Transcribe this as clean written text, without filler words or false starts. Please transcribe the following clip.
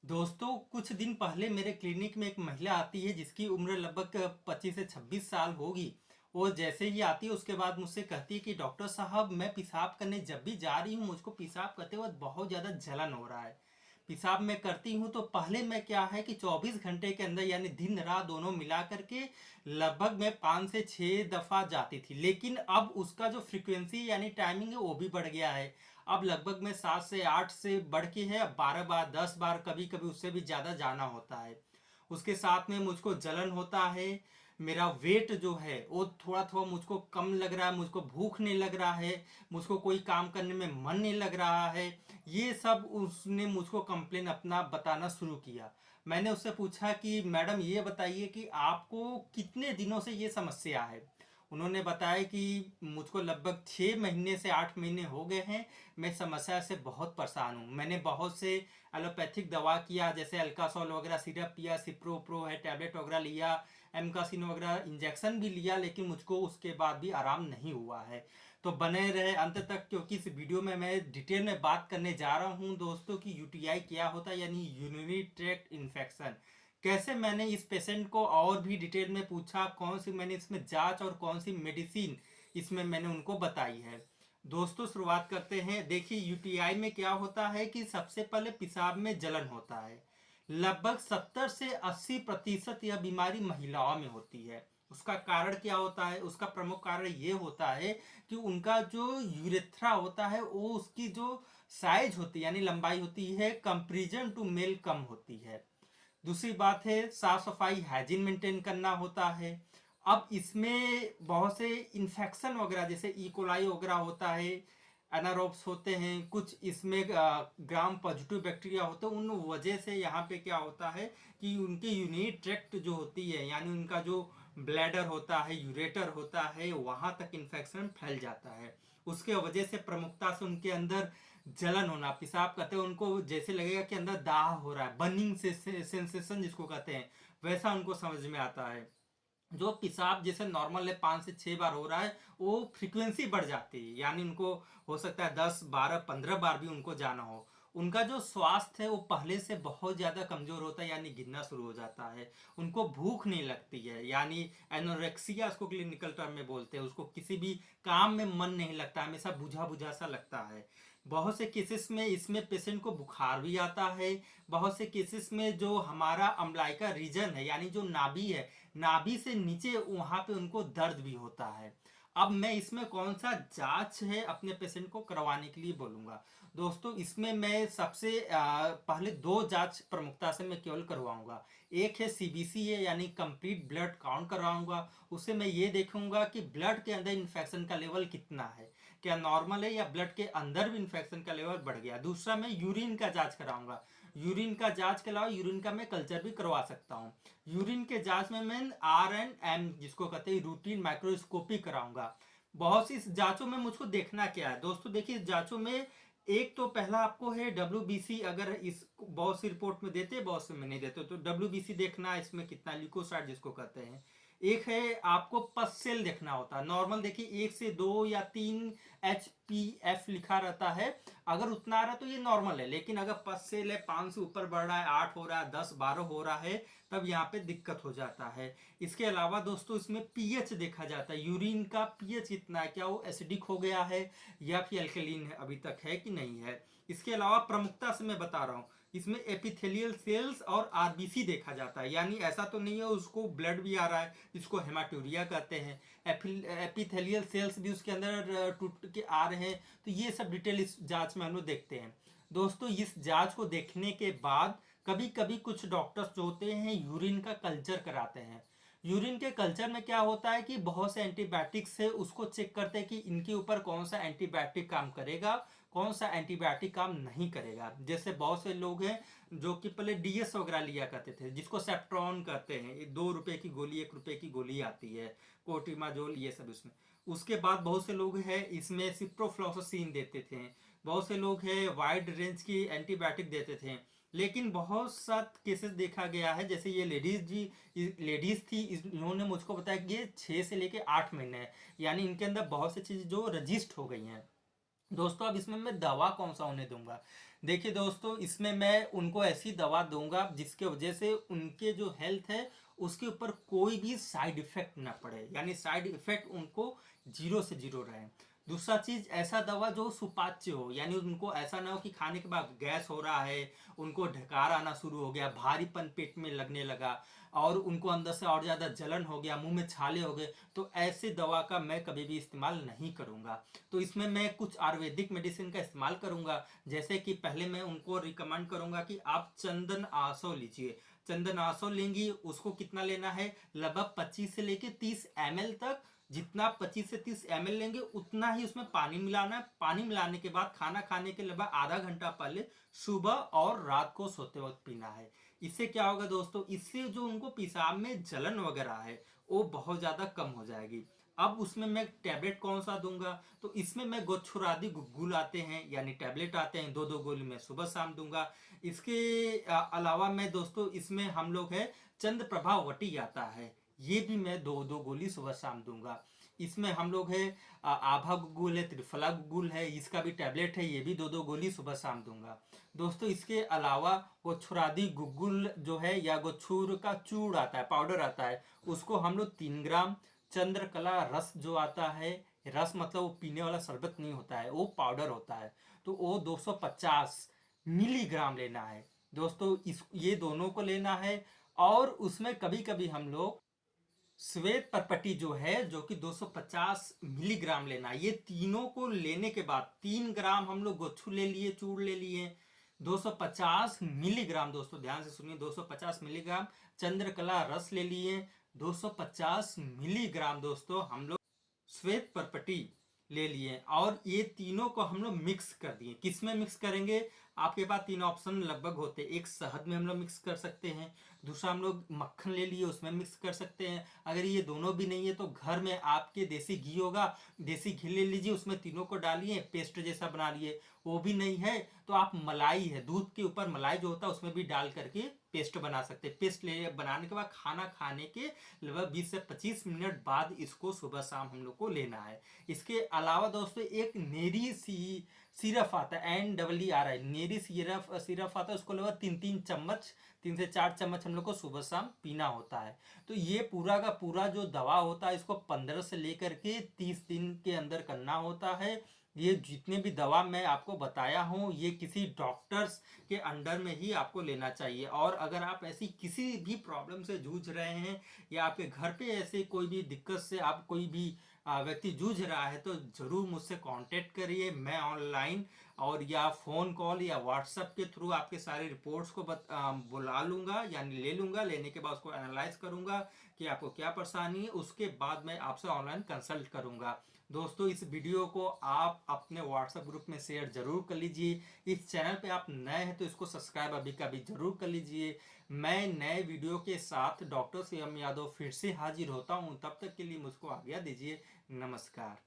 दोस्तों कुछ दिन पहले मेरे क्लिनिक में एक महिला आती है जिसकी उम्र लगभग 25 से 26 साल होगी। वो जैसे ही आती है उसके बाद मुझसे कहती है कि डॉक्टर साहब मैं पेशाब करने जब भी जा रही हूँ मुझको पेशाब करते वक्त बहुत ज़्यादा जलन हो रहा है। पेशाब मैं करती हूँ तो पहले मैं क्या है कि 24 घंटे के अंदर यानी दिन रात दोनों मिला करके लगभग मैं 5 से 6 दफ़ा जाती थी, लेकिन अब उसका जो फ्रीक्वेंसी यानी टाइमिंग है वो भी बढ़ गया है। अब लगभग मैं 7 से 8 से बढ़ के है, अब 12 बार 10 बार कभी कभी उससे भी ज़्यादा जाना होता है। उसके साथ में मुझको जलन होता है। मेरा वेट जो है वो थोड़ा थोड़ा मुझको कम लग रहा है, मुझको भूख नहीं लग रहा है, मुझको कोई काम करने में मन नहीं लग रहा है। ये सब उसने मुझको कंप्लेन अपना बताना शुरू किया। मैंने उससे पूछा कि मैडम ये बताइए कि आपको कितने दिनों से ये समस्या है। उन्होंने बताया कि मुझको लगभग 6 महीने से 8 महीने हो गए हैं, मैं समस्या से बहुत परेशान हूँ। मैंने बहुत से एलोपैथिक दवा किया, जैसे अल्कासोल वगैरह सिरप पिया, सिप्रो प्रो है टैबलेट वगैरह लिया, एमकासिन वगैरह इंजेक्शन भी लिया, लेकिन मुझको उसके बाद भी आराम नहीं हुआ है। तो बने रहे अंत तक, क्योंकि इस वीडियो में मैं डिटेल में बात करने जा रहा हूँ दोस्तों कि यूटीआई क्या होता है, यानी यूरिनरी ट्रैक्ट इन्फेक्शन। कैसे मैंने इस पेशेंट को और भी डिटेल में पूछा, कौन सी मैंने इसमें जांच और कौन सी मेडिसिन इसमें मैंने उनको बताई है। दोस्तों शुरुआत करते हैं। देखिए यूटीआई में क्या होता है कि सबसे पहले पेशाब में जलन होता है। लगभग 70 से 80% यह बीमारी महिलाओं में होती है। उसका कारण क्या होता है? उसका प्रमुख कारण ये होता है कि उनका जो यूरेथ्रा होता है वो उसकी जो साइज होती है यानी लंबाई होती है कंपेरिजन टू मेल कम होती है। दूसरी बात है साफ सफाई हाइजीन मेंटेन करना होता है। अब इसमें बहुत से इन्फेक्शन वगैरह जैसे इकोलाई वगैरह होता है, एनारोब्स होते हैं, कुछ इसमें ग्राम पॉजिटिव बैक्टीरिया होते हैं। उन वजह से यहाँ पे क्या होता है कि उनकी यूनिट ट्रैक्ट जो होती है यानी उनका जो ब्लैडर होता है, यूरेटर होता है, वहाँ तक इन्फेक्शन फैल जाता है। उसके वजह से प्रमुखता से उनके अंदर जलन होना, पेशाब करते हैं उनको जैसे लगेगा कि अंदर दाह हो रहा है, बर्निंग से सेंसेशन जिसको कहते हैं, वैसा उनको समझ में आता है। जो पेशाब जैसे नॉर्मल है 5 से 6 बार हो रहा है, वो फ्रीक्वेंसी बढ़ जाती है, यानी उनको हो सकता है 10 12 15 बार भी उनको जाना हो। उनका जो स्वास्थ्य है वो पहले से बहुत ज़्यादा कमज़ोर होता है, यानी गिरना शुरू हो जाता है। उनको भूख नहीं लगती है, यानी एनोरेक्सिया उसको क्लिनिकल टर्म में बोलते हैं। उसको किसी भी काम में मन नहीं लगता, हमेशा बुझा बुझा सा लगता है। बहुत से केसेस में इसमें पेशेंट को बुखार भी आता है। बहुत से केसेस में जो हमारा अम्लाइका रीजन है यानी जो नाभि है, नाभि से नीचे वहां पे उनको दर्द भी होता है। अब मैं इसमें कौन सा जांच है अपने पेशेंट को करवाने के लिए बोलूंगा। दोस्तों इसमें मैं सबसे पहले दो जांच प्रमुखता से मैं केवल करवाऊंगा। एक है सीबीसी है यानी कंप्लीट ब्लड काउंट करवाऊंगा। उससे मैं ये देखूंगा कि ब्लड के अंदर इन्फेक्शन का लेवल कितना है, क्या नॉर्मल है या ब्लड के अंदर भी इन्फेक्शन का लेवल बढ़ गया। दूसरा मैं यूरिन का जांच कराऊंगा। यूरिन का जांच के अलावा यूरिन का मैं कल्चर भी करवा सकता हूँ। यूरिन के जांच में मैं RNM जिसको कहते हैं रूटीन माइक्रोस्कोपी कराऊंगा। बहुत सी जांचों में मुझको देखना क्या है दोस्तों, देखिए जांचों में एक तो पहला आपको है WBC, अगर इस बहुत सी रिपोर्ट में देते हैं बहुत से में नहीं देते, तो WBC देखना है, इसमें कितना ल्यूकोसाइड जिसको कहते हैं। एक है आपको पस सेल देखना होता है। नॉर्मल देखिए 1 से 2 या 3 HPF लिखा रहता है, अगर उतना आ रहा है तो ये नॉर्मल है, लेकिन अगर पस सेल है 5 से ऊपर बढ़ रहा है, 8 हो रहा है, 10 12 हो रहा है, तब यहाँ पे दिक्कत हो जाता है। इसके अलावा दोस्तों इसमें पीएच देखा जाता है, यूरिन का पीएच कितना है, क्या वो एसिडिक हो गया है या फिर अल्कलीन है अभी तक है कि नहीं है। इसके अलावा प्रमुखता से मैं बता रहा हूँ, इसमें एपिथेलियल सेल्स और आरबीसी देखा जाता है, यानी ऐसा तो नहीं है उसको ब्लड भी आ रहा है जिसको हेमाटूरिया कहते हैं, एपिथेलियल सेल्स भी उसके अंदर टूट के आ रहे हैं। तो ये सब डिटेल इस जांच में हम लोग देखते हैं। दोस्तों इस जांच को देखने के बाद कभी कभी कुछ डॉक्टर्स जो होते हैं यूरिन का कल्चर कराते हैं। यूरिन के कल्चर में क्या होता है कि बहुत से एंटीबायोटिक्स है, उसको चेक करते हैं कि इनके ऊपर कौन सा एंटीबायोटिक काम करेगा, कौन सा एंटीबायोटिक काम नहीं करेगा। जैसे बहुत से लोग हैं जो कि पहले डीएस वगैरह लिया करते थे, जिसको सेप्ट्रॉन कहते हैं, ये 2 रुपए की गोली 1 रुपए की गोली आती है, कोटिमाजोल ये सब इसमें। उसके बाद बहुत से लोग हैं इसमें सिप्रोफ्लोक्सासिन देते थे। बहुत से लोग हैं वाइड रेंज की एंटीबायोटिक देते थे। लेकिन बहुत सा केसेस देखा गया है, जैसे ये लेडीज थी, इन्होंने मुझको बताया कि ये 6 से लेके 8 महीने है, यानी इनके अंदर बहुत सी चीजें जो रजिस्ट हो गई हैं। दोस्तों अब इसमें मैं दवा कौन सा उन्हें दूंगा। देखिए दोस्तों, इसमें मैं उनको ऐसी दवा दूंगा जिसके वजह से उनके जो हेल्थ है उसके ऊपर कोई भी साइड इफेक्ट ना पड़े, यानी साइड इफेक्ट उनको जीरो से जीरो रहे। दूसरा चीज, ऐसा दवा जो सुपाच्य हो, यानी उनको ऐसा ना हो कि खाने के बाद गैस हो रहा है, उनको ढकार आना शुरू हो गया, भारीपन पेट में लगने लगा और उनको अंदर से और ज्यादा जलन हो गया, मुंह में छाले हो गए, तो ऐसे दवा का मैं कभी भी इस्तेमाल नहीं करूंगा। तो इसमें मैं कुछ आयुर्वेदिक मेडिसिन का इस्तेमाल करूंगा। जैसे कि पहले मैं उनको रिकमेंड करूंगा कि आप चंदन आसो लीजिए। चंदन आसो लेंगी, उसको कितना लेना है, लगभग 25 से लेके 30 ml तक। जितना 25 से 30 ml लेंगे उतना ही उसमें पानी मिलाना है। पानी मिलाने के बाद खाना खाने के लगभग आधा घंटा पहले सुबह और रात को सोते वक्त पीना है। इससे क्या होगा दोस्तों, इससे जो उनको पेशाब में जलन वगैरह है वो बहुत ज्यादा कम हो जाएगी। अब उसमें मैं टैबलेट कौन सा दूंगा, तो इसमें मैं गोछुरादि गुग्गुल आते हैं, यानी टैबलेट आते हैं, 2-2 गोली में सुबह शाम दूंगा। इसके अलावा मैं दोस्तों इसमें हम लोग है चंद्र प्रभा वटी आता है, ये भी मैं 2-2 गोली सुबह शाम दूंगा। इसमें हम लोग है आभा गुग्गुल है, त्रिफला गुग्गुल है, इसका भी टैबलेट है, ये भी 2-2 गोली सुबह शाम दूंगा। दोस्तों इसके अलावा गोछुरादि गुग्गुल जो है या गोछुर का चूड़ आता है, पाउडर आता है, उसको हम लोग 3 ग्राम, चंद्रकला रस जो आता है, रस मतलब वो पीने वाला शरबत नहीं होता है, वो पाउडर होता है, तो वो 250 मिलीग्राम लेना है। दोस्तों इस ये दोनों को लेना है। और उसमें कभी कभी हम लोग श्वेत परपटी जो है जो कि 250 मिलीग्राम लेना है। ये तीनों को लेने के बाद 3 ग्राम हम लोग गोछू ले लिए, चूड़ ले लिए, 250 मिलीग्राम, दोस्तों ध्यान से सुनिए, 250 मिलीग्राम चंद्रकला रस ले लिए, 250 मिलीग्राम दोस्तों हम लोग श्वेत परपटी ले लिए, और ये तीनों को हम लोग मिक्स कर दिए। किस में मिक्स करेंगे, आपके पास 3 ऑप्शन लगभग होते हैं। एक शहद में हम लोग मिक्स कर सकते हैं, दूसरा हम लोग मक्खन ले लिए उसमें मिक्स कर सकते हैं। अगर ये दोनों भी नहीं है तो घर में आपके देसी घी होगा, देसी घी ले लीजिए, उसमें तीनों को डालिए, पेस्ट जैसा बना लिए। वो भी नहीं है तो आप मलाई है, दूध के ऊपर मलाई जो होता है उसमें भी डाल करके पेस्ट बना सकते हैं। पेस्ट ले बनाने के बाद खाना खाने के लगभग 20 से 25 मिनट बाद इसको सुबह शाम हम लोग को लेना है। इसके अलावा दोस्तों एक नेरी सिरप आता है, NEERI, नेरी सिरप आता है, उसको लगभग 3-3 चम्मच, 3 से 4 चम्मच हम लोग को सुबह शाम पीना होता है। तो ये पूरा का पूरा जो दवा होता है इसको 15 से लेकर के 30 दिन के अंदर करना होता है। ये जितने भी दवा मैं आपको बताया हूँ ये किसी डॉक्टर्स के अंडर में ही आपको लेना चाहिए। और अगर आप ऐसी किसी भी प्रॉब्लम से जूझ रहे हैं या आपके घर पे ऐसे कोई भी दिक्कत से आप कोई भी व्यक्ति जूझ रहा है तो ज़रूर मुझसे कांटेक्ट करिए। मैं ऑनलाइन और या फ़ोन कॉल या व्हाट्सएप के थ्रू आपके सारे रिपोर्ट्स को बुला लूँगा, यानी ले लूँगा। लेने के बाद उसको एनालाइज करूँगा कि आपको क्या परेशानी है, उसके बाद मैं आपसे ऑनलाइन कंसल्ट करूँगा। दोस्तों इस वीडियो को आप अपने व्हाट्सएप ग्रुप में शेयर जरूर कर लीजिए। इस चैनल पे आप नए हैं तो इसको सब्सक्राइब अभी का भी जरूर कर लीजिए। मैं नए वीडियो के साथ डॉक्टर सीएम यादव फिर से हाजिर होता हूँ, तब तक के लिए मुझको आज्ञा दीजिए। नमस्कार।